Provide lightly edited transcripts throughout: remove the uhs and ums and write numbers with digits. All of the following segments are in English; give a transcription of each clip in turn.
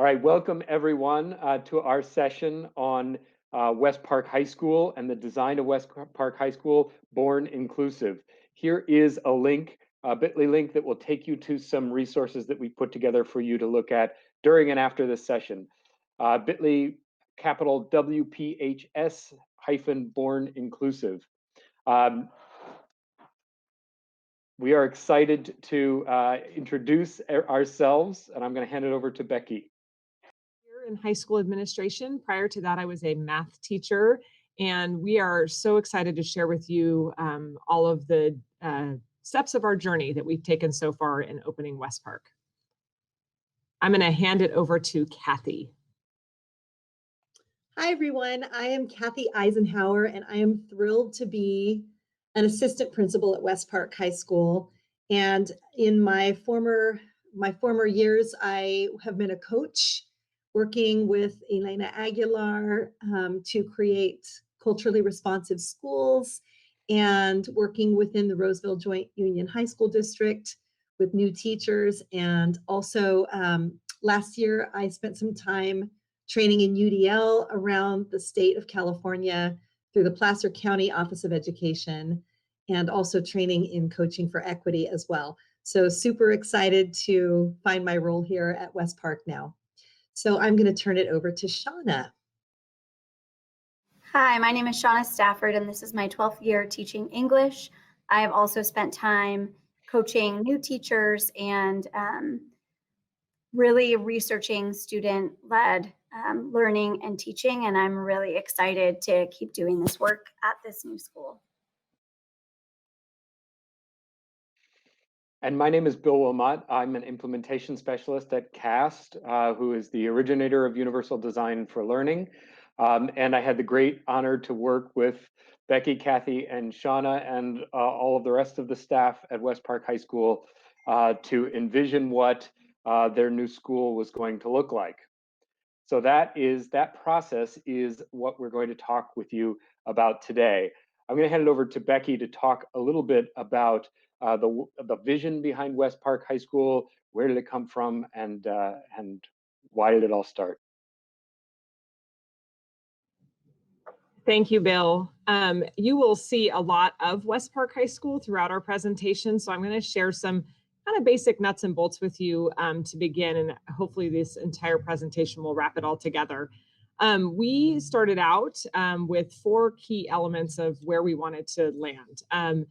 All right, welcome everyone to our session on West Park High School and the design of West Park High School, Born Inclusive. Here is a link, a bit.ly link that will take you to some resources that we put together for you to look at during and after this session. bit.ly capital WPHS hyphen Born Inclusive. We are excited to introduce ourselves, and I'm going to hand it over to Becky. In high school administration. Prior to that, I was a math teacher, and we are so excited to share with you all of the steps of our journey that we've taken so far in opening West Park. I'm going to hand it over to Kathy. Hi, everyone. I am Kathy Eisenhower, and I am thrilled to be an assistant principal at West Park High School. And in my former years, I have been a coach working with Elena Aguilar to create culturally responsive schools and working within the Roseville Joint Union High School District with new teachers. And also last year, I spent some time training in UDL around the state of California through the Placer County Office of Education, and also training in coaching for equity as well. So super excited to find my role here at West Park now. So I'm going to turn it over to Shauna. Hi, my name is Shauna Stafford, and this is my 12th year teaching English. I have also spent time coaching new teachers and really researching student-led learning and teaching, and I'm really excited to keep doing this work at this new school. And my name is Bill Wilmot. I'm an implementation specialist at CAST, who is the originator of Universal Design for Learning. And I had the great honor to work with Becky, Kathy, and Shauna, and all of the rest of the staff at West Park High School to envision what their new school was going to look like. So that process is what we're going to talk with you about today. I'm going to hand it over to Becky to talk a little bit about the vision behind West Park High School. Where did it come from, and why did it all start? Thank you, Bill. You will see a lot of West Park High School throughout our presentation, so I'm going to share some kind of basic nuts and bolts with you to begin, and hopefully this entire presentation will wrap it all together. We started out with 4 key elements of where we wanted to land.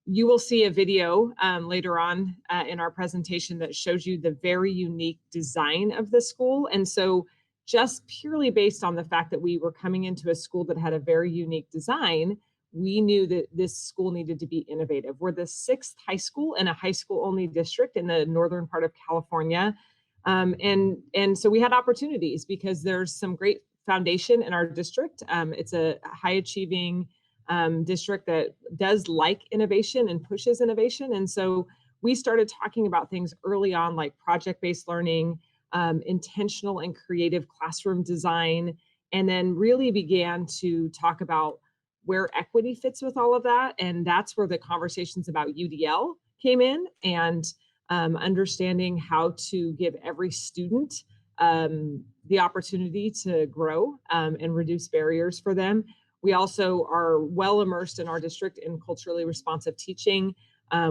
You will see a video later on in our presentation that shows you the very unique design of the school. And so just purely based on the fact that we were coming into a school that had a very unique design, we knew that this school needed to be innovative. We're the 6th high school in a high school only district in the northern part of California. And so we had opportunities because there's some great foundation in our district. It's a high achieving district that does like innovation and pushes innovation. And so we started talking about things early on, like project-based learning, intentional and creative classroom design, and then really began to talk about where equity fits with all of that. And that's where the conversations about UDL came in, and understanding how to give every student the opportunity to grow and reduce barriers for them. We also are well immersed in our district in culturally responsive teaching.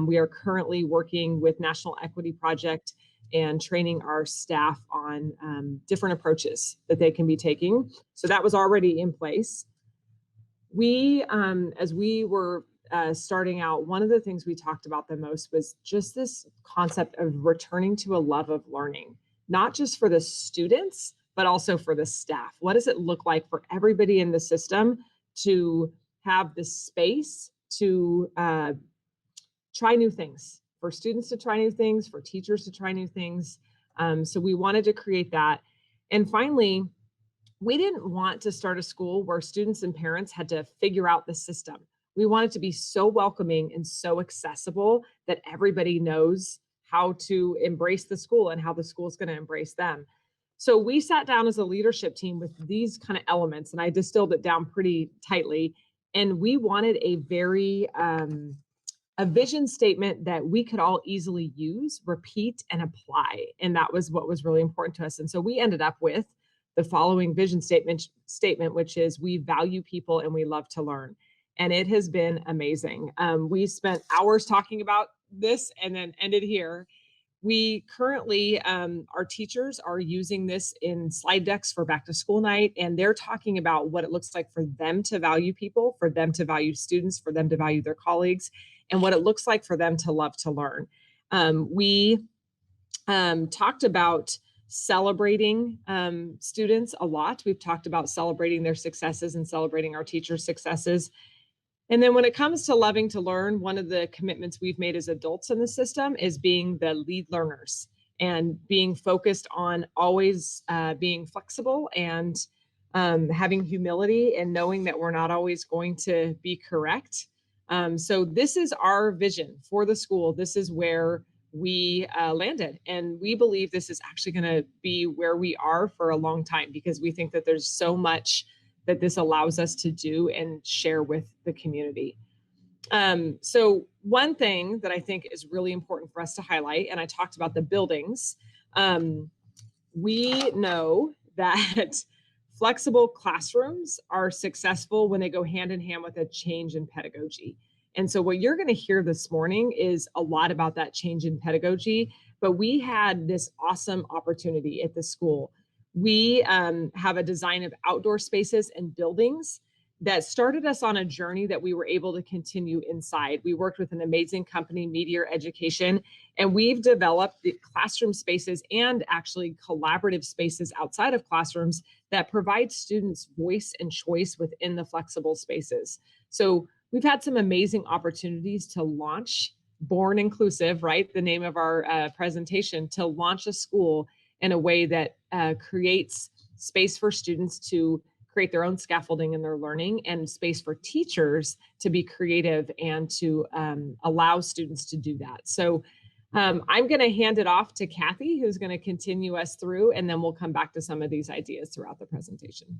We are currently working with National Equity Project and training our staff on different approaches that they can be taking. So that was already in place. We, as we were starting out, one of the things we talked about the most was just this concept of returning to a love of learning, not just for the students, but also for the staff. What does it look like for everybody in the system to have the space to try new things, for students to try new things, for teachers to try new things? So we wanted to create that. And finally, we didn't want to start a school where students and parents had to figure out the system. We wanted to be so welcoming and so accessible that everybody knows how to embrace the school and how the school is going to embrace them. So we sat down as a leadership team with these kind of elements, and I distilled it down pretty tightly. And we wanted a very a vision statement that we could all easily use, repeat, and apply. And that was what was really important to us. And so we ended up with the following vision statement, which is we value people and we love to learn. And it has been amazing. We spent hours talking about this and then ended here. We currently, our teachers are using this in slide decks for back to school night, and they're talking about what it looks like for them to value people, for them to value students, for them to value their colleagues, and what it looks like for them to love to learn. We talked about celebrating students a lot. We've talked about celebrating their successes and celebrating our teachers' successes. And then when it comes to loving to learn, one of the commitments we've made as adults in the system is being the lead learners and being focused on always being flexible and having humility and knowing that we're not always going to be correct. So this is our vision for the school. This is where we landed. And we believe this is actually going to be where we are for a long time because we think that there's so much that this allows us to do and share with the community. So one thing that I think is really important for us to highlight, and I talked about the buildings, we know that flexible classrooms are successful when they go hand in hand with a change in pedagogy. And so what you're going to hear this morning is a lot about that change in pedagogy, but we had this awesome opportunity at the school. We have a design of outdoor spaces and buildings that started us on a journey that we were able to continue inside. We worked with an amazing company, Meteor Education, and we've developed the classroom spaces and actually collaborative spaces outside of classrooms that provide students voice and choice within the flexible spaces. So we've had some amazing opportunities to launch Born Inclusive, right? The name of our presentation, to launch a school in a way that creates space for students to create their own scaffolding in their learning and space for teachers to be creative and to allow students to do that. So I'm going to hand it off to Kathy, who's going to continue us through, and then we'll come back to some of these ideas throughout the presentation.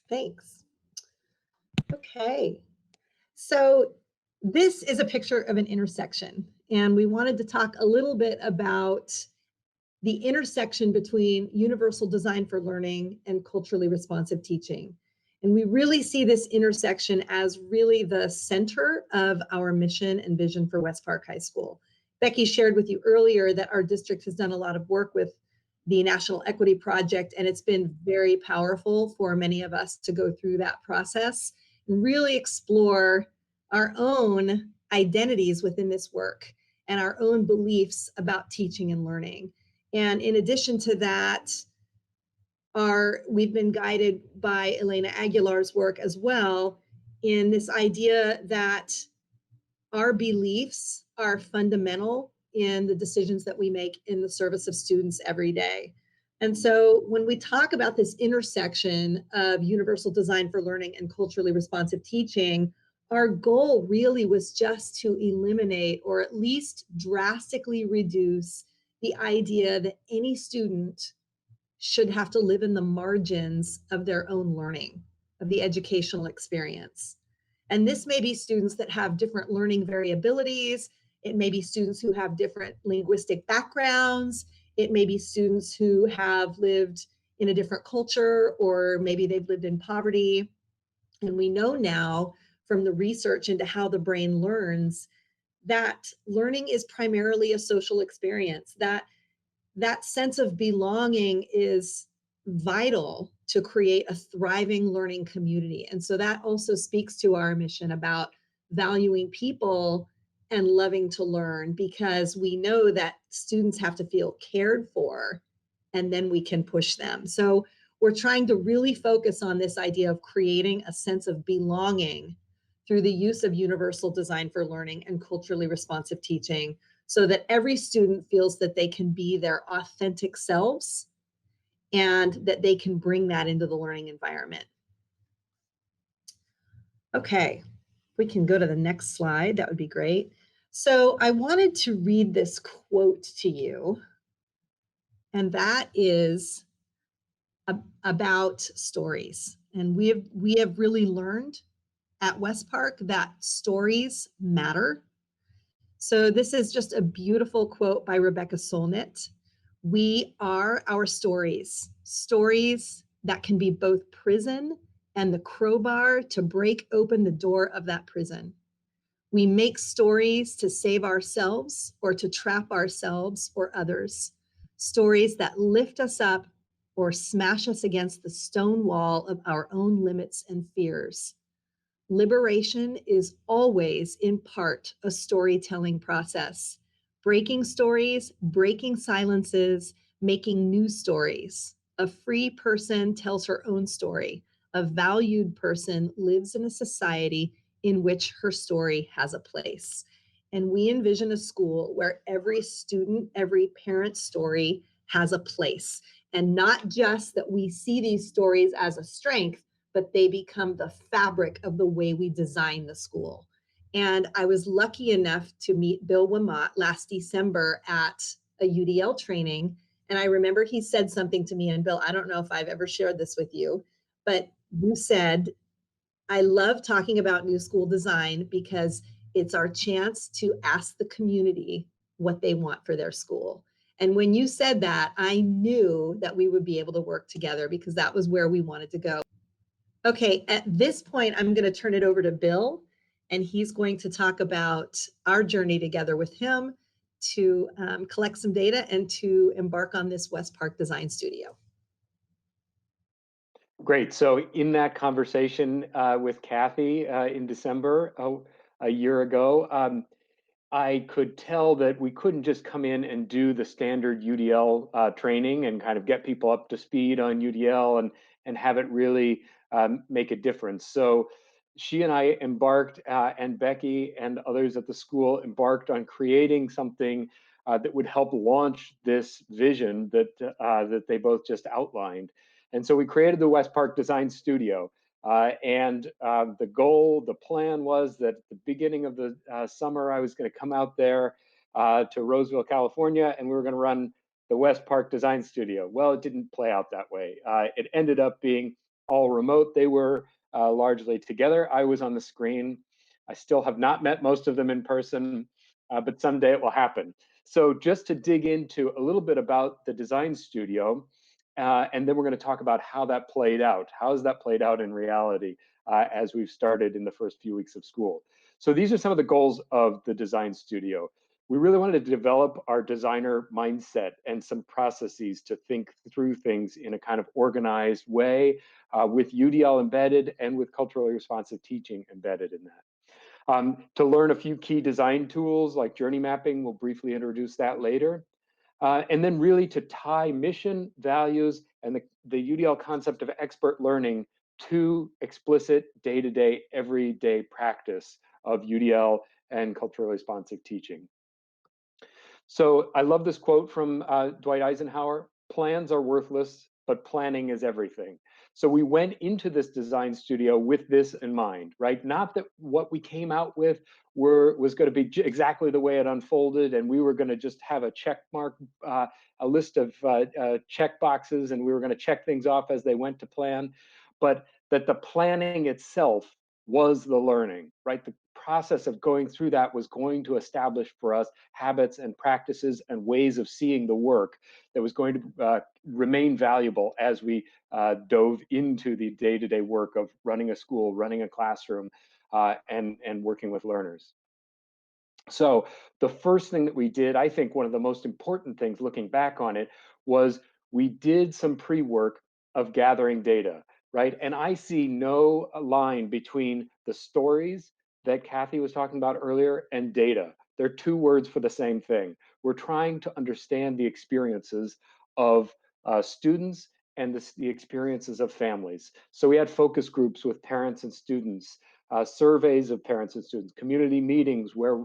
Thanks. Okay, so this is a picture of an intersection, and we wanted to talk a little bit about the intersection between universal design for learning and culturally responsive teaching. And we really see this intersection as really the center of our mission and vision for West Park High School. Becky shared with you earlier that our district has done a lot of work with the National Equity Project, and it's been very powerful for many of us to go through that process and really explore our own identities within this work and our own beliefs about teaching and learning. And in addition to that, we've been guided by Elena Aguilar's work as well in this idea that our beliefs are fundamental in the decisions that we make in the service of students every day. And so when we talk about this intersection of universal design for learning and culturally responsive teaching, our goal really was just to eliminate or at least drastically reduce the idea that any student should have to live in the margins of their own learning, of the educational experience. And this may be students that have different learning variabilities. It may be students who have different linguistic backgrounds. It may be students who have lived in a different culture, or maybe they've lived in poverty. And we know now from the research into how the brain learns that learning is primarily a social experience, that sense of belonging is vital to create a thriving learning community. And so that also speaks to our mission about valuing people and loving to learn, because we know that students have to feel cared for, and then we can push them. So we're trying to really focus on this idea of creating a sense of belonging through the use of universal design for learning and culturally responsive teaching, so that every student feels that they can be their authentic selves and that they can bring that into the learning environment. Okay, we can go to the next slide. That would be great. So I wanted to read this quote to you, and that is about stories. And we have really learned at West Park that stories matter. So this is just a beautiful quote by Rebecca Solnit. We are our stories, stories that can be both prison and the crowbar to break open the door of that prison. We make stories to save ourselves or to trap ourselves or others, stories that lift us up or smash us against the stone wall of our own limits and fears. Liberation is always, in part, a storytelling process. Breaking stories, breaking silences, making new stories. A free person tells her own story. A valued person lives in a society in which her story has a place. And we envision a school where every student, every parent's story has a place. And not just that we see these stories as a strength, but they become the fabric of the way we design the school. And I was lucky enough to meet Bill Wilmot last December at a UDL training. And I remember he said something to me, and Bill, I don't know if I've ever shared this with you, but you said, I love talking about new school design because it's our chance to ask the community what they want for their school. And when you said that, I knew that we would be able to work together because that was where we wanted to go. Okay, at this point, I'm going to turn it over to Bill, and he's going to talk about our journey together with him to collect some data and to embark on this West Park Design Studio. Great. So in that conversation with Kathy in December, a year ago, I could tell that we couldn't just come in and do the standard UDL training and kind of get people up to speed on UDL and have it really make a difference. So she and I embarked, and Becky and others at the school embarked on creating something that would help launch this vision that they both just outlined. And so we created the West Park Design Studio. The goal, the plan was that at the beginning of the summer, I was going to come out there to Roseville, California, and we were going to run the West Park Design Studio. Well, it didn't play out that way. It ended up being all remote. They were largely together. I was on the screen. I still have not met most of them in person, but someday it will happen. So just to dig into a little bit about the design studio, and then we're going to talk about how that played out. How has that played out in reality as we've started in the first few weeks of school? So these are some of the goals of the design studio. We really wanted to develop our designer mindset and some processes to think through things in a kind of organized way with UDL embedded and with culturally responsive teaching embedded in that. To learn a few key design tools like journey mapping, we'll briefly introduce that later. And then really to tie mission, values, and the UDL concept of expert learning to explicit day-to-day, everyday practice of UDL and culturally responsive teaching. So I love this quote from Dwight Eisenhower: plans are worthless, but planning is everything. So we went into this design studio with this in mind, right? Not that what we came out with was going to be exactly the way it unfolded, and we were going to just have a check mark, a list of check boxes, and we were going to check things off as they went to plan, but that the planning itself was the learning, right? The process of going through that was going to establish for us habits and practices and ways of seeing the work that was going to remain valuable as we dove into the day-to-day work of running a school, running a classroom, and working with learners. So the first thing that we did, I think one of the most important things looking back on it, was we did some pre-work of gathering data, right? And I see no line between the stories that Kathy was talking about earlier and data. They're two words for the same thing. We're trying to understand the experiences of students and the experiences of families. So we had focus groups with parents and students, surveys of parents and students, community meetings where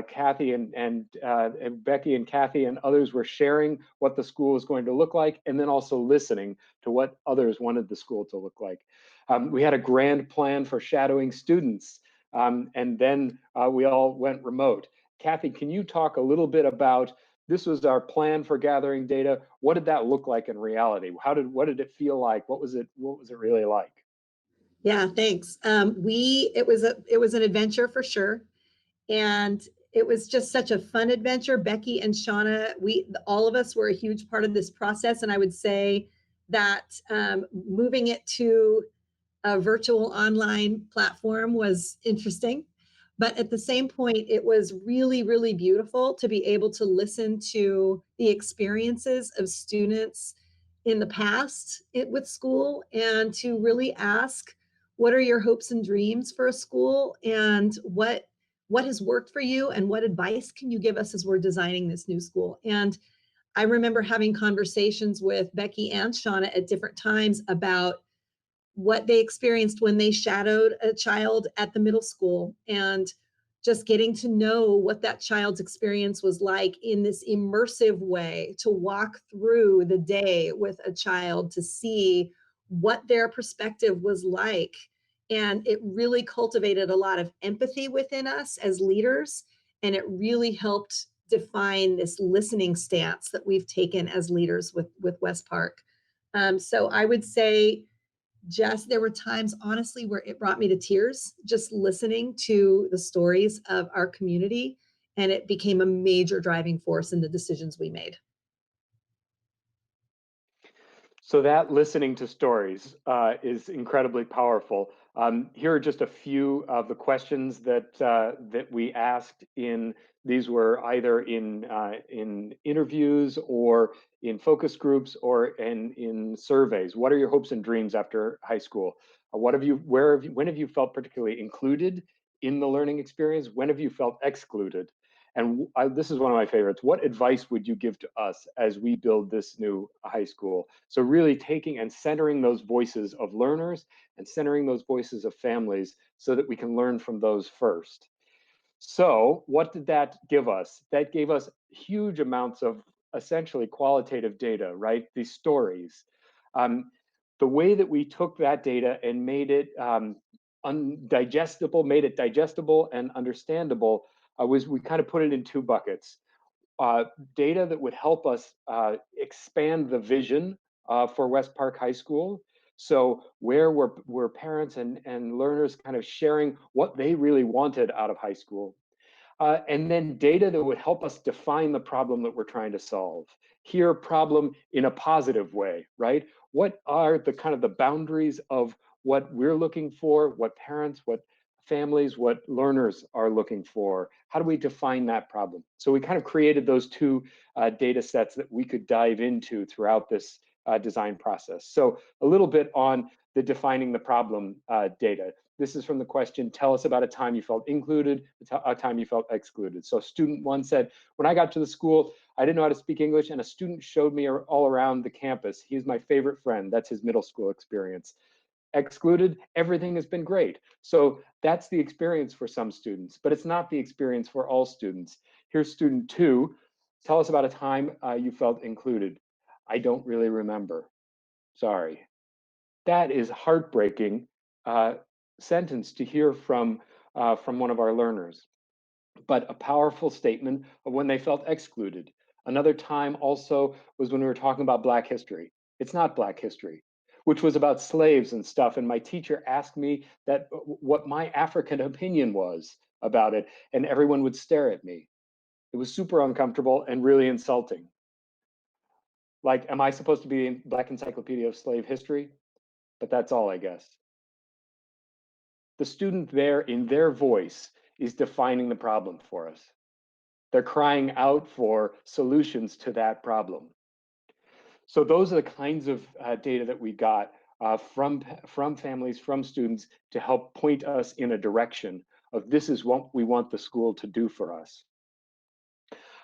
Kathy and Becky and Kathy and others were sharing what the school was going to look like, and then also listening to what others wanted the school to look like. We had a grand plan for shadowing students, and then we all went remote. Kathy, can you talk a little bit about, this was our plan for gathering data. What did that look like in reality? What did it feel like? What was it really like? Yeah, thanks. It was an adventure for sure. And it was just such a fun adventure. Becky and Shauna, all of us were a huge part of this process. And I would say that moving it to a virtual online platform was interesting. But at the same point, it was really, really beautiful to be able to listen to the experiences of students in the past with school, and to really ask, what are your hopes and dreams for a school, and what has worked for you, and what advice can you give us as we're designing this new school? And I remember having conversations with Becky and Shauna at different times about what they experienced when they shadowed a child at the middle school, and just getting to know what that child's experience was like in this immersive way, to walk through the day with a child to see what their perspective was like. And it really cultivated a lot of empathy within us as leaders. And it really helped define this listening stance that we've taken as leaders with West Park. So I would say, there were times, honestly, where it brought me to tears just listening to the stories of our community, and it became a major driving force in the decisions we made. So that listening to stories is incredibly powerful. Here are just a few of the questions that we asked in. These were either in interviews or in focus groups or in surveys. What are your hopes and dreams after high school? When have you felt particularly included in the learning experience? When have you felt excluded? And this is one of my favorites. What advice would you give to us as we build this new high school? So really taking and centering those voices of learners and centering those voices of families so that we can learn from those first. So what did that give us? That gave us huge amounts of essentially qualitative data, right? These stories. The way that we took that data and made it digestible and understandable was we kind of put it in two buckets. Data that would help us expand the vision for West Park High School. So where were parents and learners kind of sharing what they really wanted out of high school. And then data that would help us define the problem that we're trying to solve. Here, problem in a positive way, right? What are the kind of the boundaries of what we're looking for, what parents, what families, what learners are looking for? How do we define that problem? So we kind of created those two data sets that we could dive into throughout this design process. So a little bit on the defining the problem data. This is from the question, tell us about a time you felt included, a time you felt excluded. So student one said, when I got to the school, I didn't know how to speak English, and a student showed me all around the campus. He's my favorite friend. That's his middle school experience. Excluded, everything has been great. So that's the experience for some students, but it's not the experience for all students. Here's student two. Tell us about a time you felt included. I don't really remember. Sorry. That is heartbreaking sentence to hear from one of our learners, but a powerful statement of when they felt excluded. Another time also was when we were talking about Black history. It's not Black history, which was about slaves and stuff. And my teacher asked me that what my African opinion was about it, and everyone would stare at me. It was super uncomfortable and really insulting. Like, am I supposed to be in Black Encyclopedia of Slave History? But that's all, I guess. The student there, in their voice, is defining the problem for us. They're crying out for solutions to that problem. So those are the kinds of data that we got from families, from students, to help point us in a direction of this is what we want the school to do for us.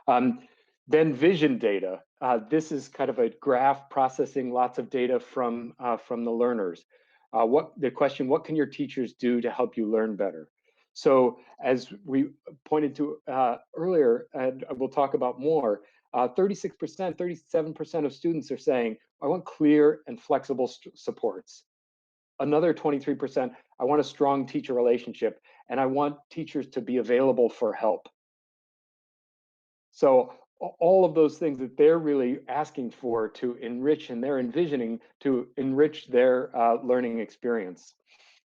Then vision data. This is kind of a graph processing lots of data from the learners. The question, what can your teachers do to help you learn better? So as we pointed to earlier, and we'll talk about more, 36%, 37% of students are saying, I want clear and flexible supports. Another 23%, I want a strong teacher relationship, and I want teachers to be available for help. So all of those things that they're really asking for to enrich, and they're envisioning to enrich their learning experience.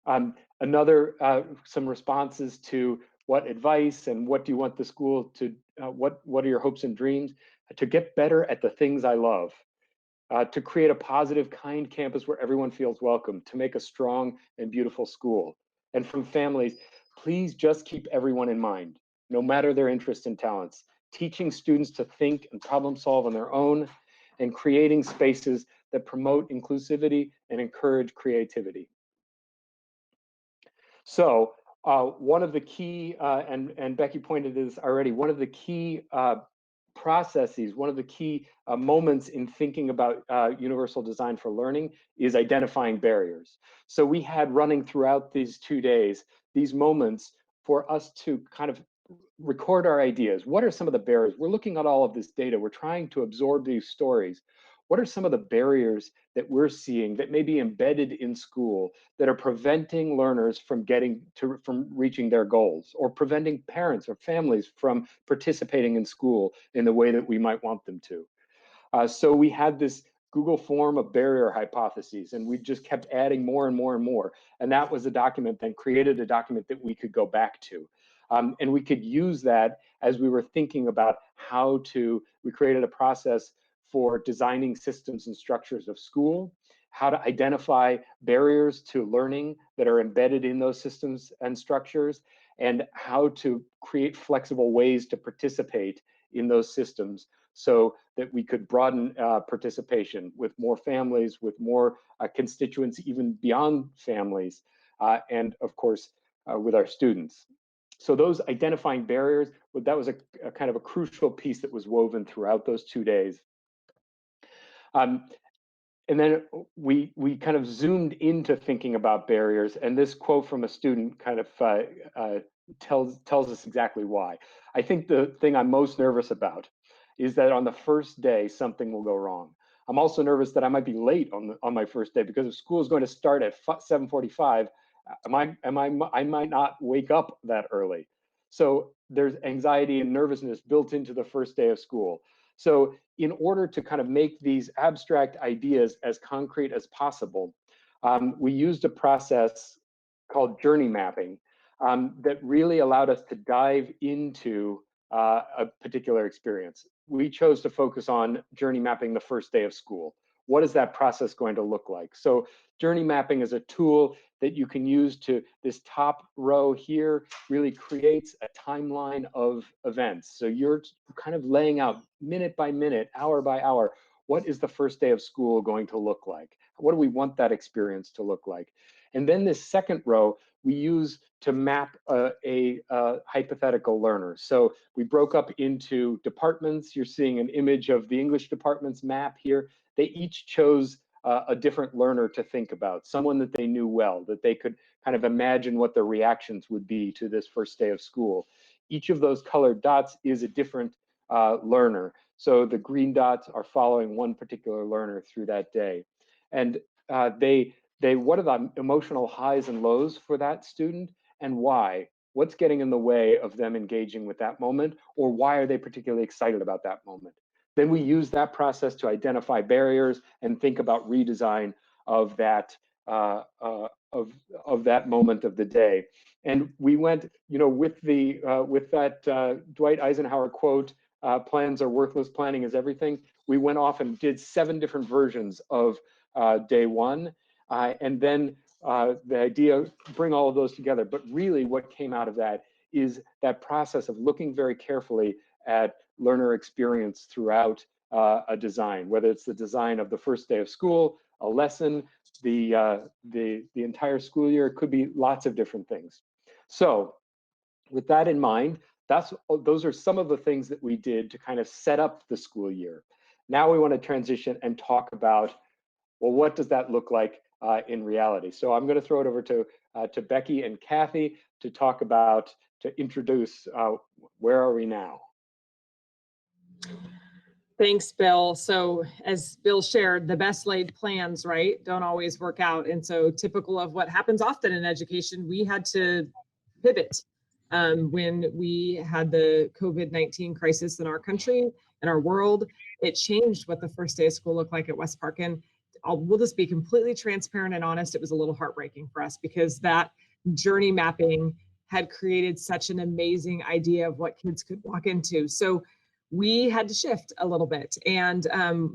Some responses to what advice and what do you want the school to, what are your hopes and dreams? To get better at the things I love. To create a positive, kind campus where everyone feels welcome, to make a strong and beautiful school. And from families, please just keep everyone in mind, no matter their interests and talents, teaching students to think and problem solve on their own, and creating spaces that promote inclusivity and encourage creativity. So one of the key, and Becky pointed to this already, one of the key processes, one of the key moments in thinking about universal design for learning is identifying barriers. So we had running throughout these 2 days, these moments for us to kind of record our ideas. What are some of the barriers? We're looking at all of this data. We're trying to absorb these stories. What are some of the barriers that we're seeing that may be embedded in school that are preventing learners from reaching their goals, or preventing parents or families from participating in school in the way that we might want them to? So we had this Google form of barrier hypotheses, and we just kept adding more and more and more. And that was a document, then created a document that we could go back to. And we could use that as we were thinking about we created a process for designing systems and structures of school, how to identify barriers to learning that are embedded in those systems and structures, and how to create flexible ways to participate in those systems so that we could broaden participation with more families, with more constituents, even beyond families, and of course, with our students. So those identifying barriers, that was a kind of a crucial piece that was woven throughout those 2 days. And then we kind of zoomed into thinking about barriers, and this quote from a student kind of tells us exactly why. I think the thing I'm most nervous about is that on the first day, something will go wrong. I'm also nervous that I might be late on my first day, because if school is going to start at 7:45, I might not wake up that early. So there's anxiety and nervousness built into the first day of school. So in order to kind of make these abstract ideas as concrete as possible, we used a process called journey mapping that really allowed us to dive into a particular experience. We chose to focus on journey mapping the first day of school. What is that process going to look like? So journey mapping is a tool that you can use to, this top row here really creates a timeline of events. So you're kind of laying out minute by minute, hour by hour, what is the first day of school going to look like? What do we want that experience to look like? And then this second row, we use to map a hypothetical learner. So we broke up into departments. You're seeing an image of the English department's map here. They each chose a different learner to think about, someone that they knew well, that they could kind of imagine what their reactions would be to this first day of school. Each of those colored dots is a different learner. So the green dots are following one particular learner through that day. And what are the emotional highs and lows for that student, and why? What's getting in the way of them engaging with that moment, or why are they particularly excited about that moment? Then we use that process to identify barriers and think about redesign of that of that moment of the day. And we went, with that Dwight Eisenhower quote, "Plans are worthless, planning is everything." We went off and did 7 different versions of day 1, and then the idea, bring all of those together. But really, what came out of that is that process of looking very carefully at learner experience throughout a design, whether it's the design of the first day of school, a lesson, the entire school year. It could be lots of different things. So with that in mind, those are some of the things that we did to kind of set up the school year. Now we want to transition and talk about, well, what does that look like in reality? So I'm going to throw it over to Becky and Kathy to introduce where are we now? Thanks, Bill. So as Bill shared, the best laid plans, right, don't always work out. And so typical of what happens often in education, we had to pivot when we had the COVID-19 crisis in our country and our world. It changed what the first day of school looked like at West Park. And we'll just be completely transparent and honest. It was a little heartbreaking for us because that journey mapping had created such an amazing idea of what kids could walk into. So we had to shift a little bit. And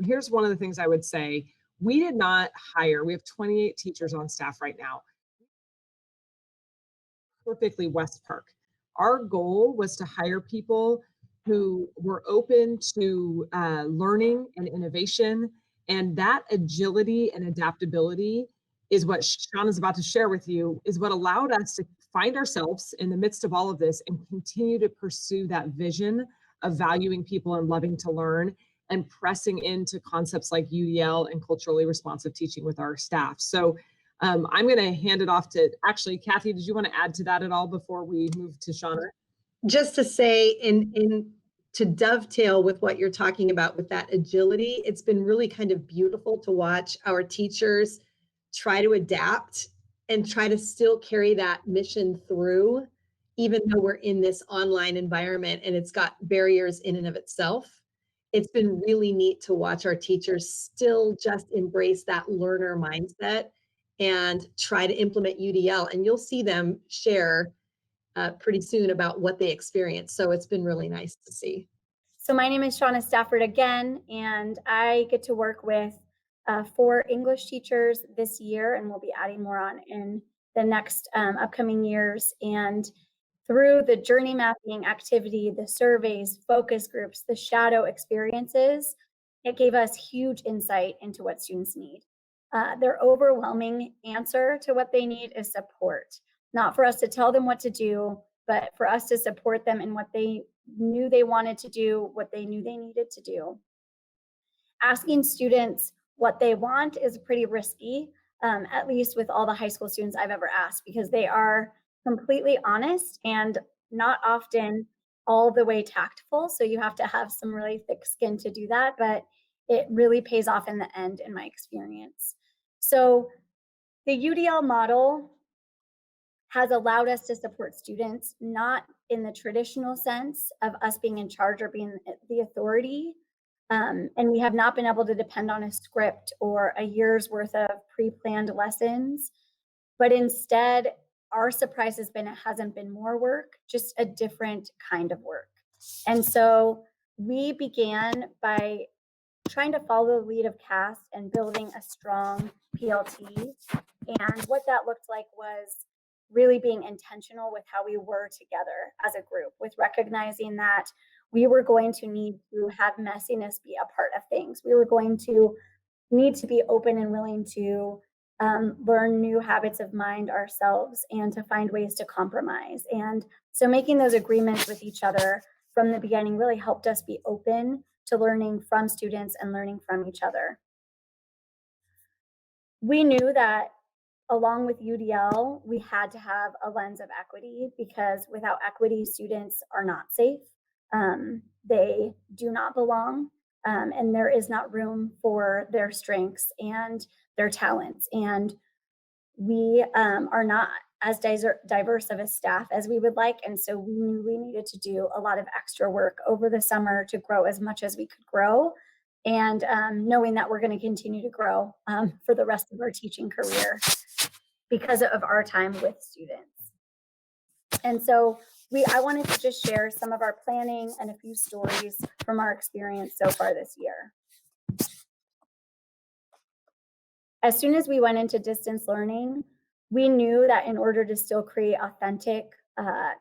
here's one of the things I would say. We did not hire, we have 28 teachers on staff right now. Perfectly West Park. Our goal was to hire people who were open to learning and innovation, and that agility and adaptability is what Shauna's about to share with you, is what allowed us to find ourselves in the midst of all of this and continue to pursue that vision of valuing people and loving to learn and pressing into concepts like UDL and culturally responsive teaching with our staff. So I'm going to hand it off to, actually, Kathy, did you want to add to that at all before we move to Shauna? Just to say, to dovetail with what you're talking about with that agility, it's been really kind of beautiful to watch our teachers try to adapt and try to still carry that mission through, even though we're in this online environment and it's got barriers in and of itself. It's been really neat to watch our teachers still just embrace that learner mindset and try to implement UDL. And you'll see them share pretty soon about what they experienced. So it's been really nice to see. So my name is Shauna Stafford again, and I get to work with 4 English teachers this year, and we'll be adding more on in the next upcoming years. And through the journey mapping activity, the surveys, focus groups, the shadow experiences, it gave us huge insight into what students need. Their overwhelming answer to what they need is support. Not for us to tell them what to do, but for us to support them in what they knew they wanted to do, what they knew they needed to do. Asking students what they want is pretty risky, at least with all the high school students I've ever asked, because they are completely honest and not often all the way tactful. So you have to have some really thick skin to do that, but it really pays off in the end in my experience. So the UDL model has allowed us to support students, not in the traditional sense of us being in charge or being the authority. And we have not been able to depend on a script or a year's worth of pre-planned lessons, but instead our surprise hasn't been more work, just a different kind of work. And so we began by trying to follow the lead of CAST and building a strong PLT. And what that looked like was really being intentional with how we were together as a group, with recognizing that we were going to need to have messiness be a part of things. We were going to need to be open and willing to learn new habits of mind ourselves and to find ways to compromise. And so making those agreements with each other from the beginning really helped us be open to learning from students and learning from each other. We knew that along with UDL, we had to have a lens of equity, because without equity, students are not safe. They do not belong, and there is not room for their strengths and their talents. And we are not as diverse of a staff as we would like. And so we knew we needed to do a lot of extra work over the summer to grow as much as we could grow. And knowing that we're going to continue to grow for the rest of our teaching career because of our time with students. And so I wanted to just share some of our planning and a few stories from our experience so far this year. As soon as we went into distance learning, we knew that in order to still create authentic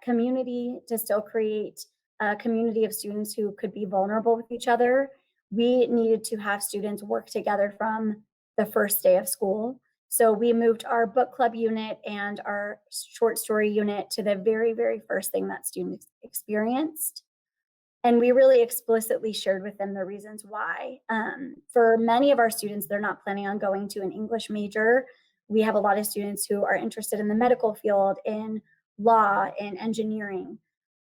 community, to still create a community of students who could be vulnerable with each other, we needed to have students work together from the first day of school. So we moved our book club unit and our short story unit to the very, very first thing that students experienced. And we really explicitly shared with them the reasons why. For many of our students, they're not planning on going to an English major. We have a lot of students who are interested in the medical field, in law, in engineering.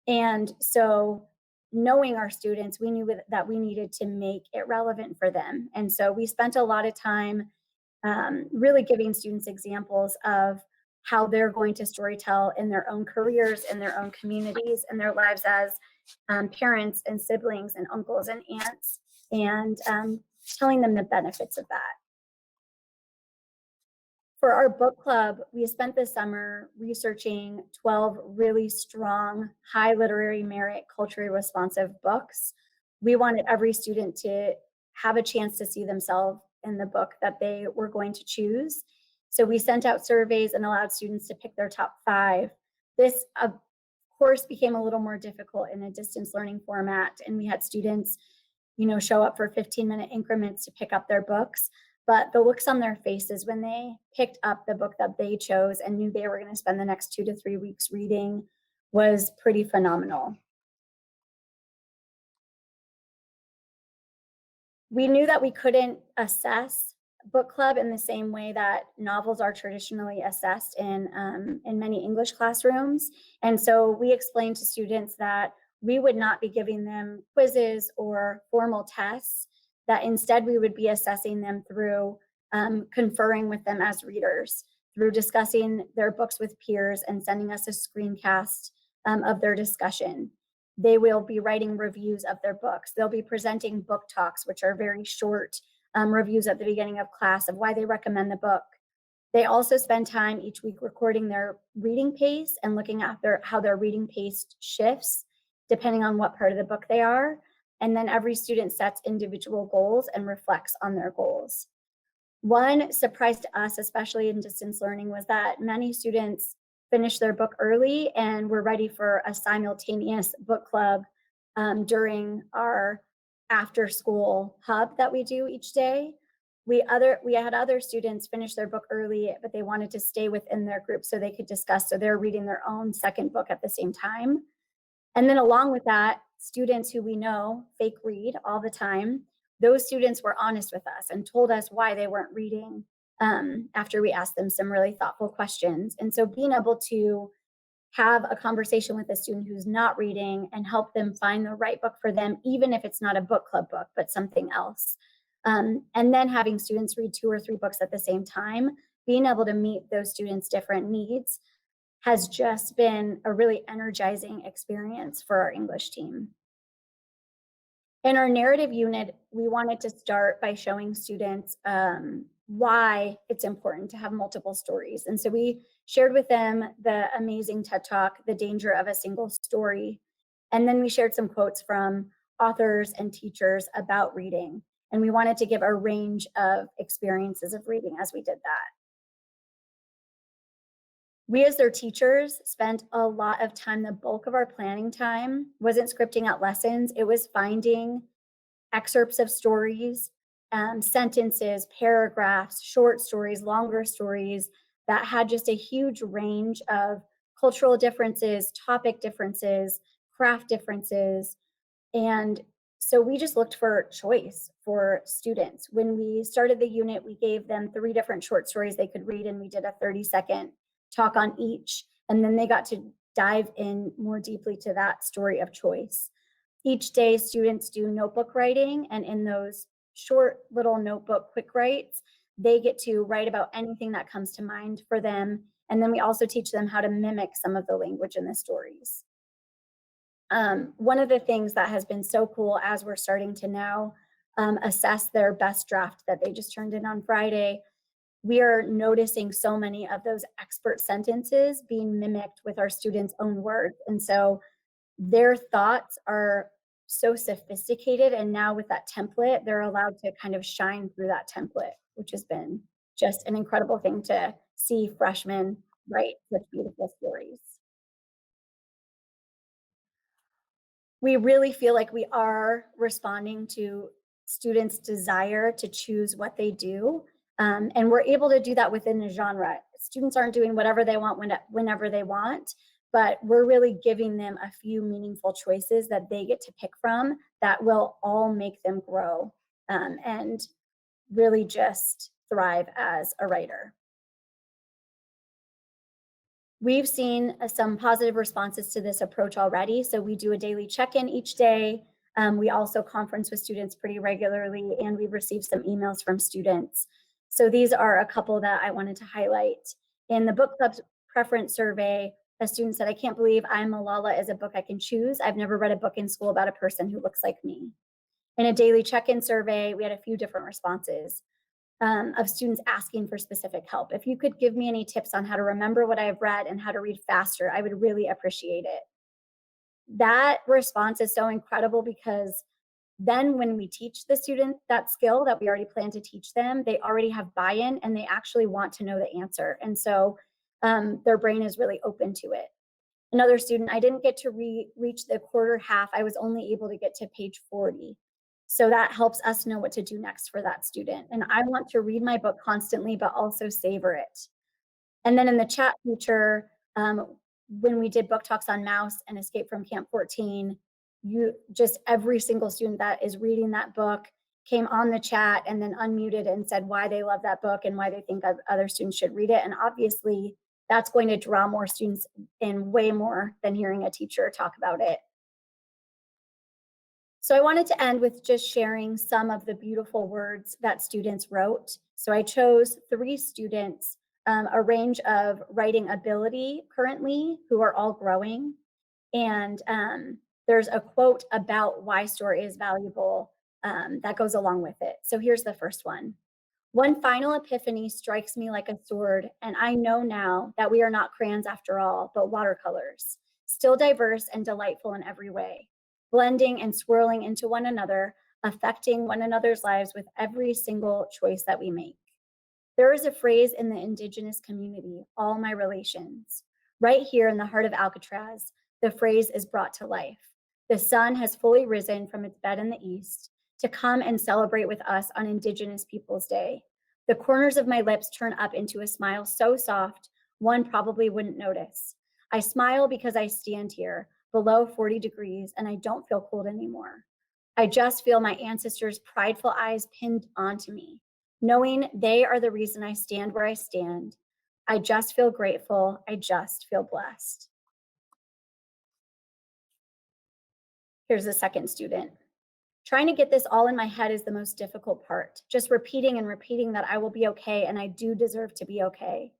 And so knowing our students, we knew that we needed to make it relevant for them. And so we spent a lot of time really giving students examples of how they're going to storytell in their own careers, in their own communities, in their lives as parents and siblings and uncles and aunts, and telling them the benefits of that. For our book club, we spent the summer researching 12 really strong, high literary merit, culturally responsive books. We wanted every student to have a chance to see themselves in the book that they were going to choose. So we sent out surveys and allowed students to pick their top 5. This, of course, became a little more difficult in a distance learning format, and we had students, show up for 15-minute increments to pick up their books. But the looks on their faces when they picked up the book that they chose and knew they were going to spend the next 2 to 3 weeks reading was pretty phenomenal. We knew that we couldn't assess book club in the same way that novels are traditionally assessed in many English classrooms. And so we explained to students that we would not be giving them quizzes or formal tests, that instead we would be assessing them through conferring with them as readers, through discussing their books with peers and sending us a screencast of their discussion. They will be writing reviews of their books. They'll be presenting book talks, which are very short reviews at the beginning of class of why they recommend the book. They also spend time each week recording their reading pace and looking at how their reading pace shifts depending on what part of the book they are. And then every student sets individual goals and reflects on their goals. One surprise to us, especially in distance learning, was that many students finished their book early and were ready for a simultaneous book club during our after school hub that we do each day. We had other students finish their book early, but they wanted to stay within their group so they could discuss. So they're reading their own second book at the same time. And then along with that, students who we know fake read all the time, those students were honest with us and told us why they weren't reading after we asked them some really thoughtful questions. And so being able to have a conversation with a student who's not reading and help them find the right book for them, even if it's not a book club book, but something else. And then having students read 2 or 3 books at the same time, being able to meet those students' different needs has just been a really energizing experience for our English team. In our narrative unit, we wanted to start by showing students why it's important to have multiple stories. And so we shared with them the amazing TED Talk, The Danger of a Single Story. And then we shared some quotes from authors and teachers about reading. And we wanted to give a range of experiences of reading as we did that. We as their teachers spent a lot of time, the bulk of our planning time wasn't scripting out lessons, it was finding excerpts of stories, sentences, paragraphs, short stories, longer stories that had just a huge range of cultural differences, topic differences, craft differences. And so we just looked for choice for students. When we started the unit, we gave them 3 different short stories they could read, and we did a 30-second talk on each. And then they got to dive in more deeply to that story of choice. Each day, students do notebook writing, and in those short little notebook quick writes, they get to write about anything that comes to mind for them. And then we also teach them how to mimic some of the language in the stories. One of the things that has been so cool as we're starting to now assess their best draft that they just turned in on Friday, we are noticing so many of those expert sentences being mimicked with our students' own words. And so their thoughts are so sophisticated, and now with that template, they're allowed to kind of shine through that template, which has been just an incredible thing to see freshmen write such beautiful stories. We really feel like we are responding to students' desire to choose what they do. And we're able to do that within a genre. Students aren't doing whatever they want whenever they want, but we're really giving them a few meaningful choices that they get to pick from that will all make them grow and really just thrive as a writer. We've seen some positive responses to this approach already. So we do a daily check-in each day. We also conference with students pretty regularly, and we've received some emails from students. So these are a couple that I wanted to highlight. In the book club preference survey, a student said, "I can't believe I, Malala, is a book I can choose. I've never read a book in school about a person who looks like me." In a daily check-in survey, we had a few different responses. of students asking for specific help. If you could give me any tips on how to remember what I've read and how to read faster, I would really appreciate it. That response is so incredible because then when we teach the student that skill that we already plan to teach them, they already have buy-in and they actually want to know the answer. And so their brain is really open to it. Another student, I didn't get to reach the quarter half. I was only able to get to page 40. So that helps us know what to do next for that student. And I want to read my book constantly, but also savor it. And then in the chat feature, when we did book talks on Mouse and Escape from Camp 14, every single student that is reading that book came on the chat and then unmuted and said why they love that book and why they think other students should read it. And obviously that's going to draw more students in, way more than hearing a teacher talk about it. So I wanted to end with just sharing some of the beautiful words that students wrote. So I chose 3 students, a range of writing ability currently, who are all growing. And there's a quote about why story is valuable that goes along with it. So here's the first one. One final epiphany strikes me like a sword, and I know now that we are not crayons after all, but watercolors, still diverse and delightful in every way, blending and swirling into one another, affecting one another's lives with every single choice that we make. There is a phrase in the Indigenous community, all my relations. Right here in the heart of Alcatraz, the phrase is brought to life. The sun has fully risen from its bed in the east to come and celebrate with us on Indigenous Peoples Day. The corners of my lips turn up into a smile so soft, one probably wouldn't notice. I smile because I stand here below 40 degrees and I don't feel cold anymore. I just feel my ancestors' prideful eyes pinned onto me, knowing they are the reason I stand where I stand. I just feel grateful. I just feel blessed. Here's the second student. Trying to get this all in my head is the most difficult part. Just repeating and repeating that I will be okay and I do deserve to be okay.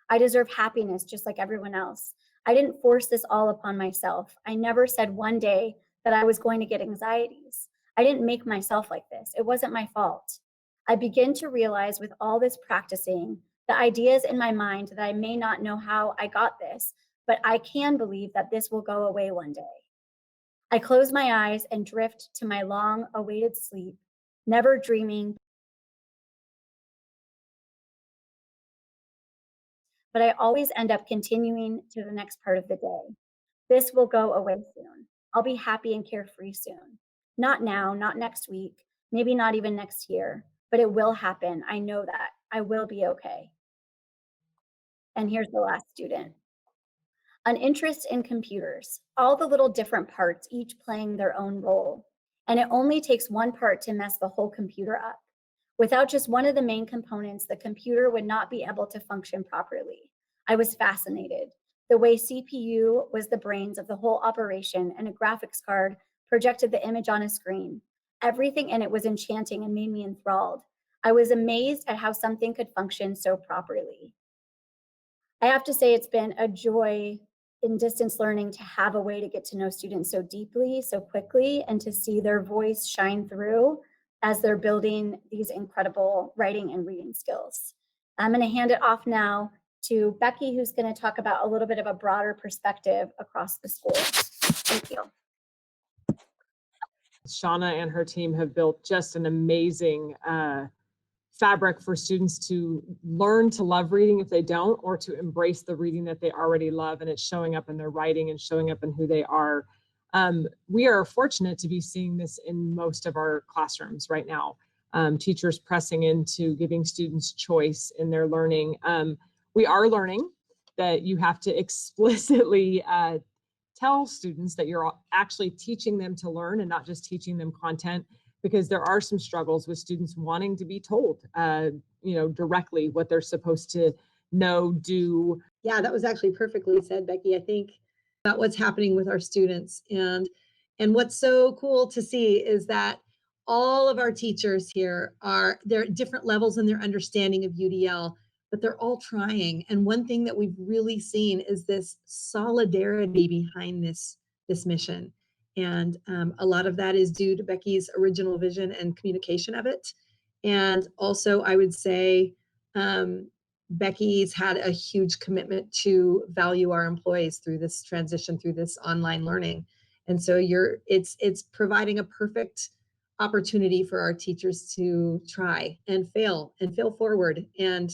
I deserve happiness just like everyone else. I didn't force this all upon myself. I never said one day that I was going to get anxieties. I didn't make myself like this. It wasn't my fault. I begin to realize with all this practicing, the ideas in my mind that I may not know how I got this, but I can believe that this will go away one day. I close my eyes and drift to my long-awaited sleep, never dreaming, but I always end up continuing to the next part of the day. This will go away soon. I'll be happy and carefree soon. Not now, not next week, maybe not even next year, but it will happen. I know that. I will be okay. And here's the last student. An interest in computers, all the little different parts, each playing their own role. And it only takes one part to mess the whole computer up. Without just one of the main components, the computer would not be able to function properly. I was fascinated. The way CPU was the brains of the whole operation and a graphics card projected the image on a screen. Everything in it was enchanting and made me enthralled. I was amazed at how something could function so properly. I have to say it's been a joy in distance learning to have a way to get to know students so deeply, so quickly, and to see their voice shine through as they're building these incredible writing and reading skills. I'm going to hand it off now to Becky, who's going to talk about a little bit of a broader perspective across the school. Thank you. Shauna and her team have built just an amazing fabric for students to learn to love reading if they don't, or to embrace the reading that they already love, and it's showing up in their writing and showing up in who they are. We are fortunate to be seeing this in most of our classrooms right now. Teachers pressing into giving students choice in their learning. We are learning that you have to explicitly tell students that you're actually teaching them to learn and not just teaching them content, because there are some struggles with students wanting to be told, directly what they're supposed to know, do. Yeah, that was actually perfectly said, Becky. I think about what's happening with our students. And what's so cool to see is that all of our teachers here they're at different levels in their understanding of UDL, but they're all trying. And one thing that we've really seen is this solidarity behind this mission. And a lot of that is due to Becky's original vision and communication of it. And also I would say Becky's had a huge commitment to value our employees through this transition, through this online learning. And so it's providing a perfect opportunity for our teachers to try and fail forward. And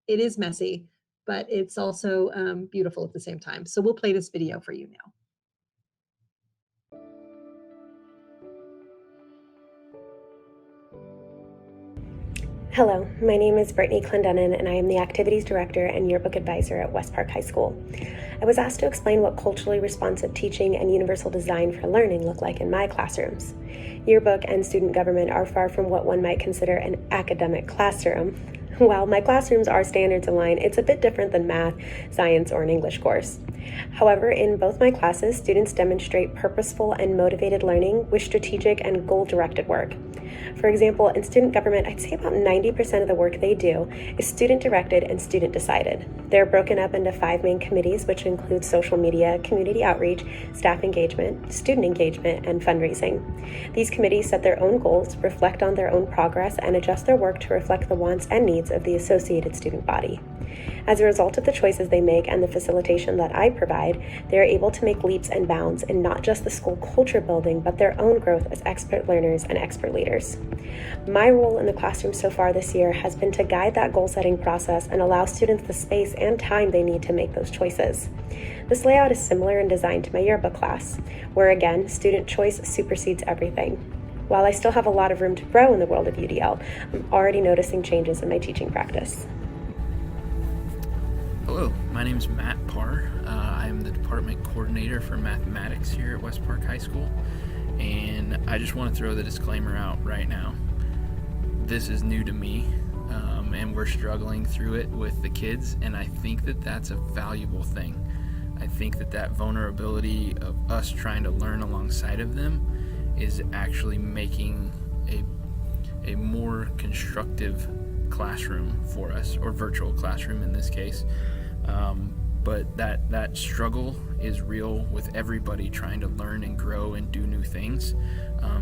it is messy, but it's also beautiful at the same time. So we'll play this video for you now. Hello, my name is Brittany Clendenin, and I am the Activities Director and Yearbook Advisor at West Park High School. I was asked to explain what culturally responsive teaching and universal design for learning look like in my classrooms. Yearbook and student government are far from what one might consider an academic classroom. While my classrooms are standards aligned, it's a bit different than math, science, or an English course. However, in both my classes, students demonstrate purposeful and motivated learning with strategic and goal-directed work. For example, in student government, I'd say about 90% of the work they do is student-directed and student-decided. They're broken up into 5 main committees, which include social media, community outreach, staff engagement, student engagement, and fundraising. These committees set their own goals, reflect on their own progress, and adjust their work to reflect the wants and needs of the associated student body. As a result of the choices they make and the facilitation that I provide, they are able to make leaps and bounds in not just the school culture building, but their own growth as expert learners and expert leaders. My role in the classroom so far this year has been to guide that goal-setting process and allow students the space and time they need to make those choices. This layout is similar in design to my yearbook class, where again, student choice supersedes everything. While I still have a lot of room to grow in the world of UDL, I'm already noticing changes in my teaching practice. Hello, my name is Matt Parr. I am the department coordinator for mathematics here at West Park High School, and I just want to throw the disclaimer out right now. This is new to me, and we're struggling through it with the kids, and I think that that's a valuable thing. I think that that vulnerability of us trying to learn alongside of them is actually making a more constructive classroom for us, or virtual classroom in this case. But that struggle is real with everybody trying to learn and grow and do new things.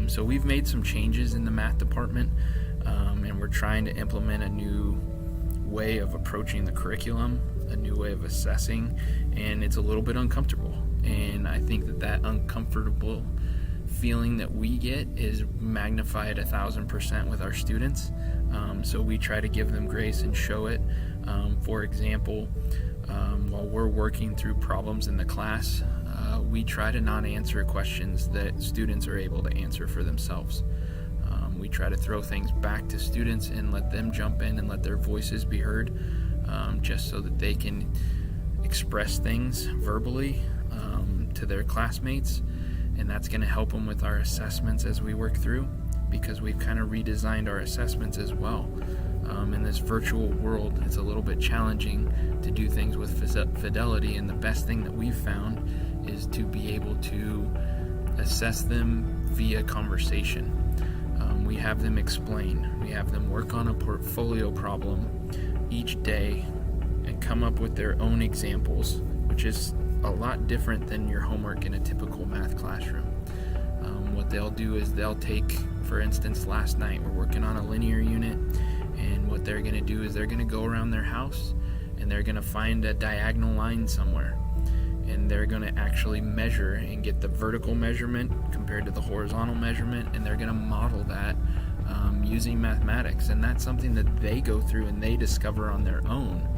So we've made some changes in the math department, and we're trying to implement a new way of approaching the curriculum, a new way of assessing, and it's a little bit uncomfortable. And I think that uncomfortable feeling that we get is magnified 1,000% with our students. So we try to give them grace and show it. For example, while we're working through problems in the class, we try to not answer questions that students are able to answer for themselves. We try to throw things back to students and let them jump in and let their voices be heard, just so that they can express things verbally to their classmates. And that's going to help them with our assessments as we work through, because we've kind of redesigned our assessments as well. In this virtual world, it's a little bit challenging to do things with fidelity, and the best thing that we've found is to be able to assess them via conversation. We have them explain, we have them work on a portfolio problem each day and come up with their own examples, which is a lot different than your homework in a typical math classroom. What they'll do is they'll take, for instance, last night we're working on a linear unit, and what they're going to do is they're going to go around their house and they're going to find a diagonal line somewhere, and they're going to actually measure and get the vertical measurement compared to the horizontal measurement, and they're going to model that using mathematics. And that's something that they go through and they discover on their own,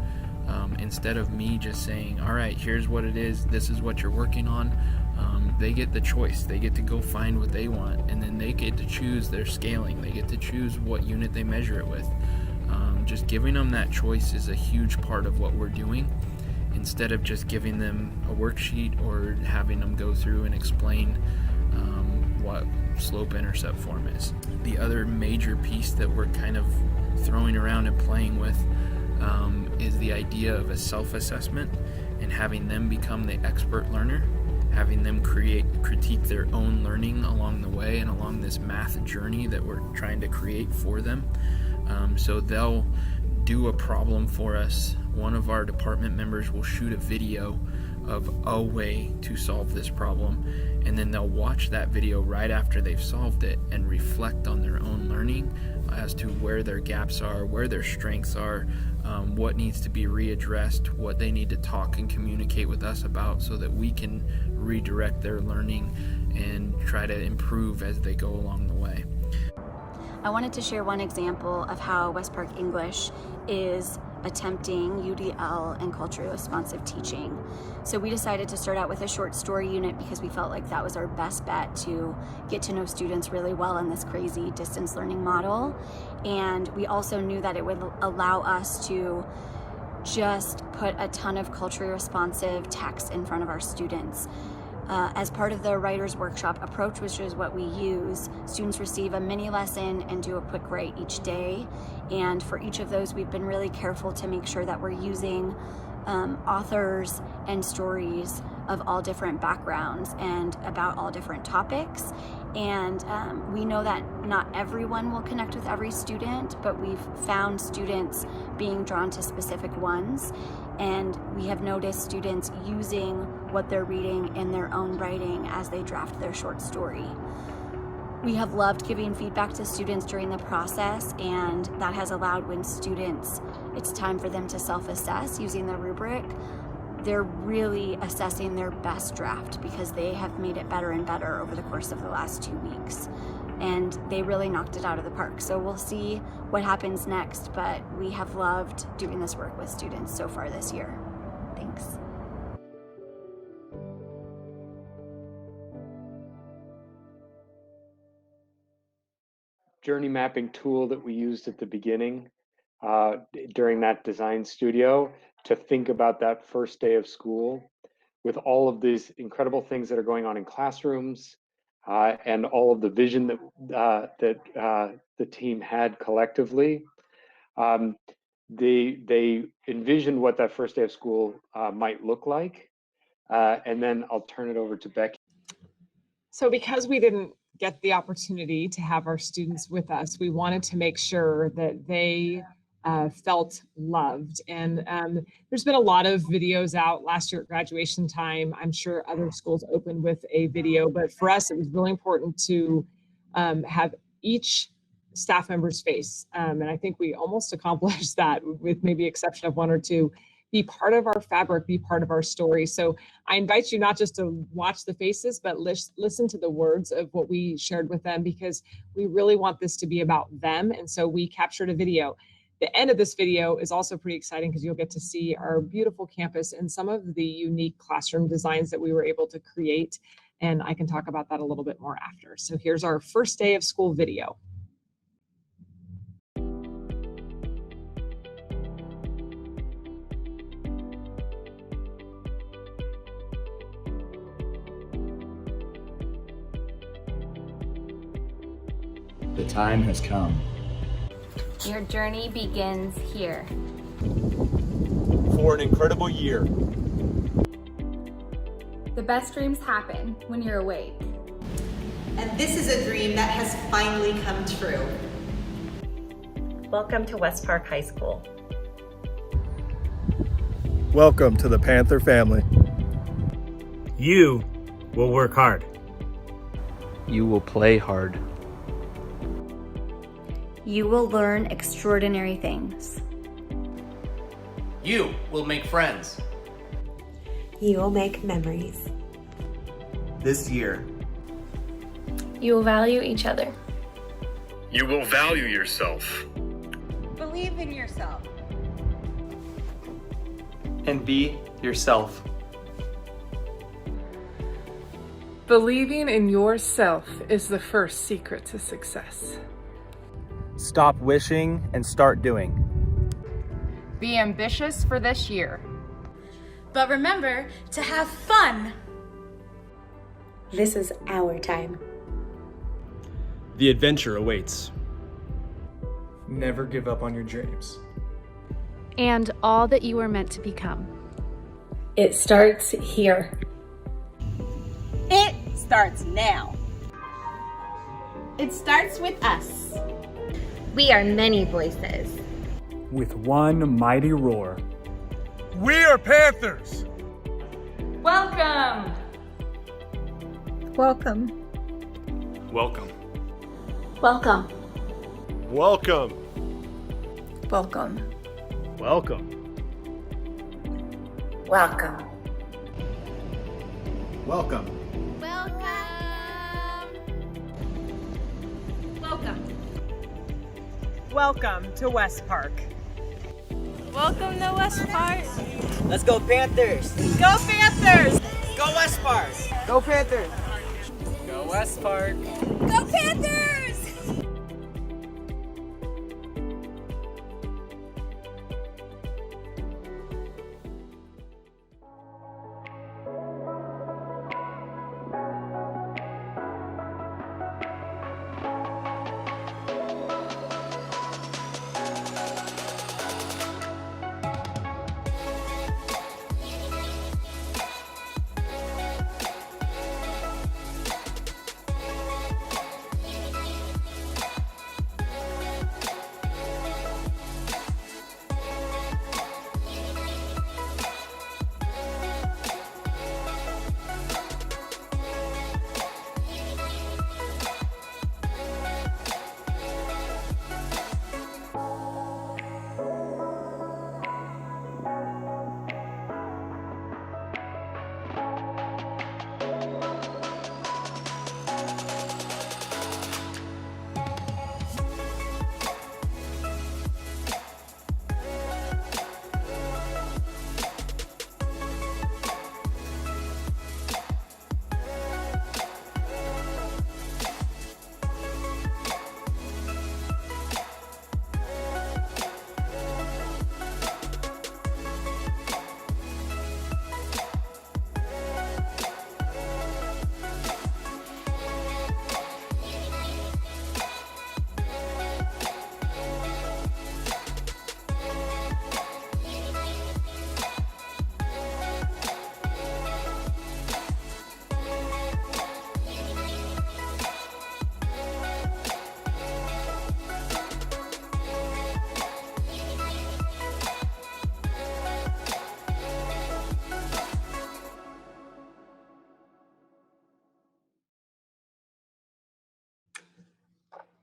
instead of me just saying, all right, here's what it is, this is what you're working on. They get the choice. They get to go find what they want, and then they get to choose their scaling. They get to choose what unit they measure it with. Just giving them that choice is a huge part of what we're doing, instead of just giving them a worksheet or having them go through and explain what slope-intercept form is. The other major piece that we're kind of throwing around and playing with is the idea of a self-assessment, and having them become the expert learner, having them critique their own learning along the way and along this math journey that we're trying to create for them. So they'll do a problem for us. One of our department members will shoot a video of a way to solve this problem, and then they'll watch that video right after they've solved it and reflect on their own learning as to where their gaps are, where their strengths are, what needs to be readdressed, what they need to talk and communicate with us about so that we can redirect their learning and try to improve as they go along the way. I wanted to share one example of how West Park English is attempting UDL and culturally responsive teaching. So we decided to start out with a short story unit because we felt like that was our best bet to get to know students really well in this crazy distance learning model. And we also knew that it would allow us to just put a ton of culturally responsive text in front of our students. As part of the writer's workshop approach, which is what we use, students receive a mini lesson and do a quick write each day. And for each of those, we've been really careful to make sure that we're using authors and stories of all different backgrounds and about all different topics. And we know that not everyone will connect with every student, but we've found students being drawn to specific ones. And we have noticed students using what they're reading in their own writing as they draft their short story. We have loved giving feedback to students during the process, and that has allowed when students, it's time for them to self-assess using the rubric, they're really assessing their best draft because they have made it better and better over the course of the last 2 weeks. And they really knocked it out of the park. So we'll see what happens next, but we have loved doing this work with students so far this year. Thanks. Journey mapping tool that we used at the beginning during that design studio to think about that first day of school with all of these incredible things that are going on in classrooms and all of the vision that the team had collectively. They envisioned what that first day of school might look like. And then I'll turn it over to Becky. So because we didn't get the opportunity to have our students with us, we wanted to make sure that they felt loved. And there's been a lot of videos out last year at graduation time. I'm sure other schools opened with a video, but for us, it was really important to have each staff member's face. And I think we almost accomplished that with maybe exception of one or two. Be part of our fabric, be part of our story. So I invite you not just to watch the faces, but listen to the words of what we shared with them, because we really want this to be about them. And so we captured a video. The end of this video is also pretty exciting because you'll get to see our beautiful campus and some of the unique classroom designs that we were able to create. And I can talk about that a little bit more after. So here's our first day of school video. The time has come. Your journey begins here. For an incredible year. The best dreams happen when you're awake. And this is a dream that has finally come true. Welcome to West Park High School. Welcome to the Panther family. You will work hard. You will play hard. You will learn extraordinary things. You will make friends. You will make memories. This year, You will value each other. You will value yourself. Believe in yourself. and be yourself. Believing in yourself is the first secret to success. Stop wishing and start doing. Be ambitious for this year. But remember to have fun. This is our time. The adventure awaits. Never give up on your dreams. And all that you are meant to become. It starts here. It starts now. It starts with us. We are many voices. With one mighty roar. We are Panthers. Welcome. Welcome. Welcome. Welcome. Welcome. Welcome. Welcome. Welcome. Welcome. Welcome. Welcome to West Park. Welcome to West Park. Let's go Panthers! Go Panthers! Go West Park! Go Panthers! Go West Park. Go Panthers!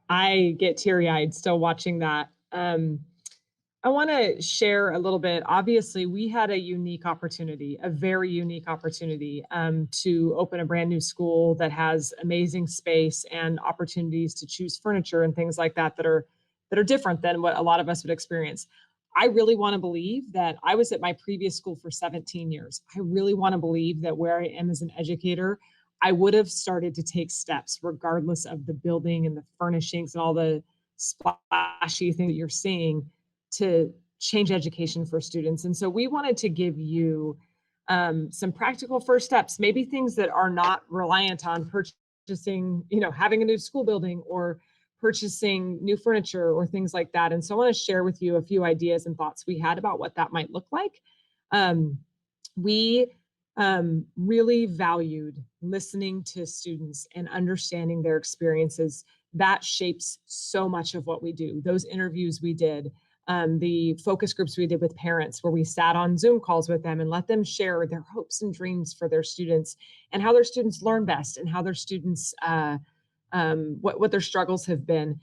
I get teary-eyed still watching that. I want to share a little bit. Obviously, we had a unique opportunity, a very unique opportunity to open a brand new school that has amazing space and opportunities to choose furniture and things like that that are different than what a lot of us would experience. I really want to believe that I was at my previous school for 17 years. I really want to believe that where I am as an educator, I would have started to take steps regardless of the building and the furnishings and all the splashy thing that you're seeing to change education for students. And so we wanted to give you some practical first steps, maybe things that are not reliant on purchasing, having a new school building or purchasing new furniture or things like that. And so I want to share with you a few ideas and thoughts we had about what that might look like. We really valued listening to students and understanding their experiences. That shapes so much of what we do. Those interviews we did, the focus groups we did with parents, where we sat on Zoom calls with them and let them share their hopes and dreams for their students and how their students learn best and how their students, what their struggles have been.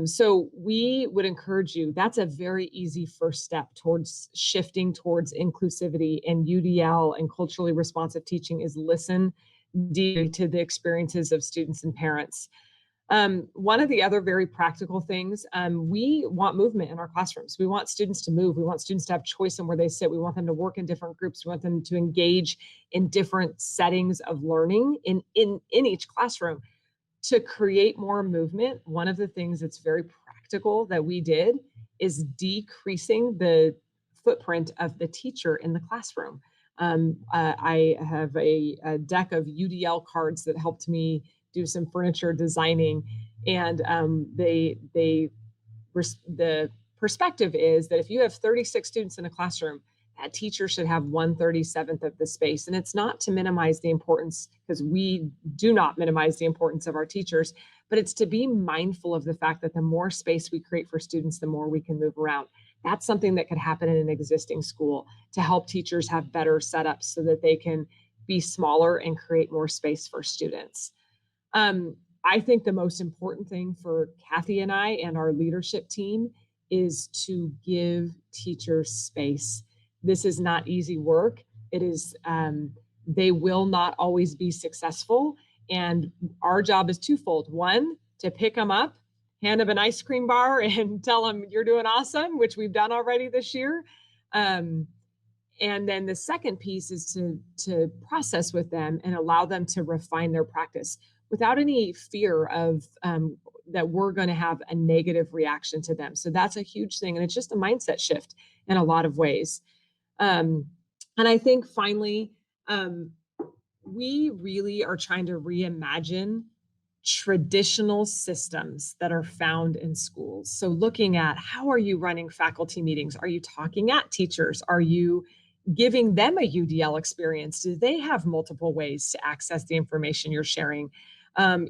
So we would encourage you, that's a very easy first step towards shifting towards inclusivity and UDL and culturally responsive teaching is listen deeply to the experiences of students and parents. One of the other very practical things, we want movement in our classrooms. We want students to move. We want students to have choice in where they sit. We want them to work in different groups. We want them to engage in different settings of learning in each classroom. To create more movement, one of the things that's very practical that we did is decreasing the footprint of the teacher in the classroom. I have a deck of UDL cards that helped me do some furniture designing, and the perspective is that if you have 36 students in a classroom, that teacher should have 1/37 of the space. And it's not to minimize the importance, because we do not minimize the importance of our teachers, but it's to be mindful of the fact that the more space we create for students, the more we can move around. That's something that could happen in an existing school to help teachers have better setups so that they can be smaller and create more space for students. I think the most important thing for Kathy and I and our leadership team is to give teachers space. This is not easy work. It is, they will not always be successful. And our job is twofold. One, to pick them up, hand them an ice cream bar and tell them you're doing awesome, which we've done already this year. And then the second piece is to process with them and allow them to refine their practice without any fear of that we're going to have a negative reaction to them. So that's a huge thing. And it's just a mindset shift in a lot of ways. And I think finally, we really are trying to reimagine traditional systems that are found in schools. So looking at how are you running faculty meetings? Are you talking at teachers? Are you giving them a UDL experience? Do they have multiple ways to access the information you're sharing?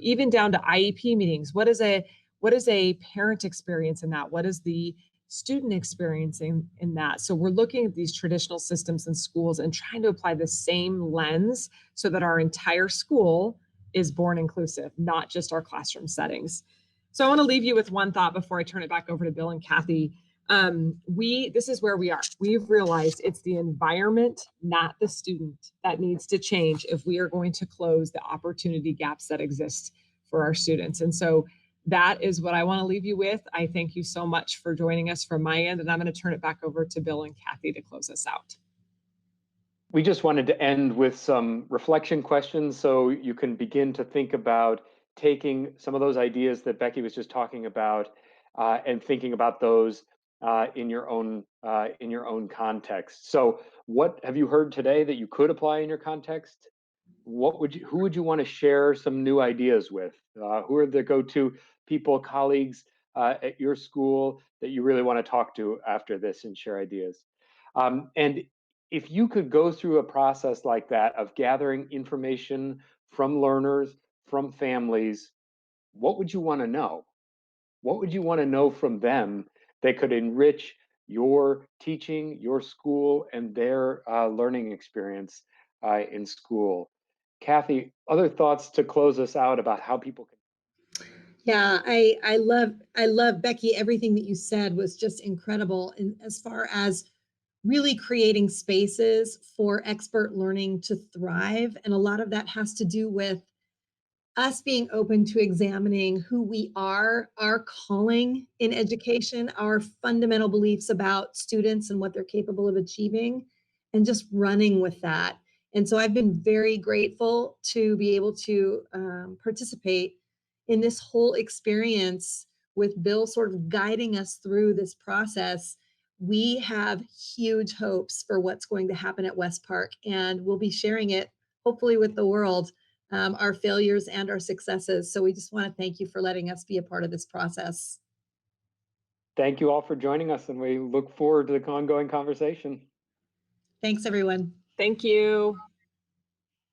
Even down to IEP meetings. What is a parent experience in that? What is the student experiencing in that? So we're looking at these traditional systems in schools and trying to apply the same lens so that our entire school is born inclusive, not just our classroom settings. So I want to leave you with one thought before I turn it back over to Bill and Kathy. This is where we are. We've realized it's the environment, not the student, that needs to change if we are going to close the opportunity gaps that exist for our students. And so that is what I want to leave you with. I thank you so much for joining us from my end, and I'm going to turn it back over to Bill and Kathy to close us out. We just wanted to end with some reflection questions so you can begin to think about taking some of those ideas that Becky was just talking about and thinking about those in your own context. So what have you heard today that you could apply in your context? Who would you want to share some new ideas with? Who are the go-to people, colleagues at your school that you really want to talk to after this and share ideas? And if you could go through a process like that of gathering information from learners, from families, what would you want to know? What would you want to know from them that could enrich your teaching, your school, and their learning experience in school? Kathy, other thoughts to close us out about how people can. Yeah, I love Becky. Everything that you said was just incredible. And as far as really creating spaces for expert learning to thrive, and a lot of that has to do with us being open to examining who we are, our calling in education, our fundamental beliefs about students and what they're capable of achieving, and just running with that. And so I've been very grateful to be able to participate in this whole experience with Bill sort of guiding us through this process. We have huge hopes for what's going to happen at West Park, and we'll be sharing it hopefully with the world, our failures and our successes. So we just want to thank you for letting us be a part of this process. Thank you all for joining us, and we look forward to the ongoing conversation. Thanks, everyone. Thank you.